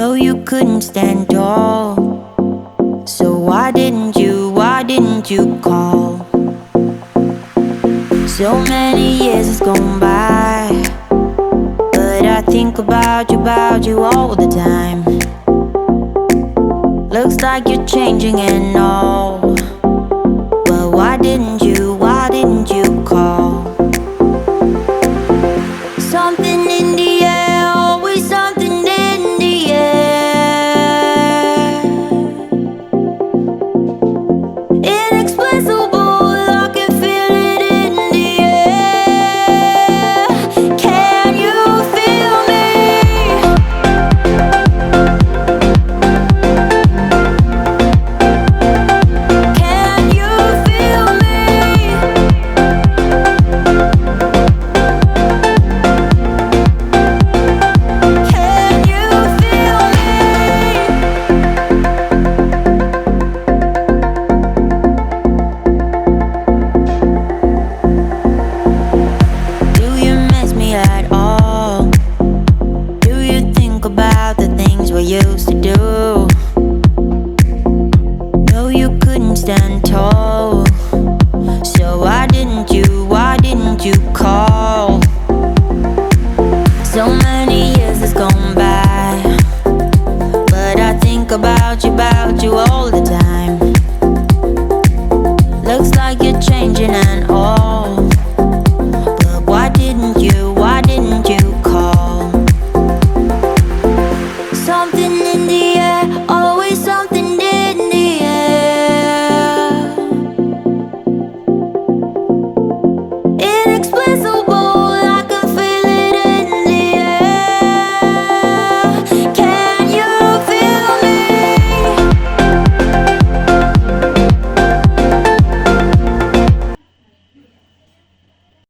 No, you couldn't stand tall. So why didn't you call? So many years has gone by, but I think about you all the time. Looks like you're changing and all. Well, why didn't you call? Something in the air, always something in the air. Inexplicable, I can feel it in the air. Can you feel me? Can you feel me? Can you feel me? Do you miss me at all? Do you think about the things we used to do? No, you couldn't stand tall. So why didn't you call? So many years has gone by, but I think about you all the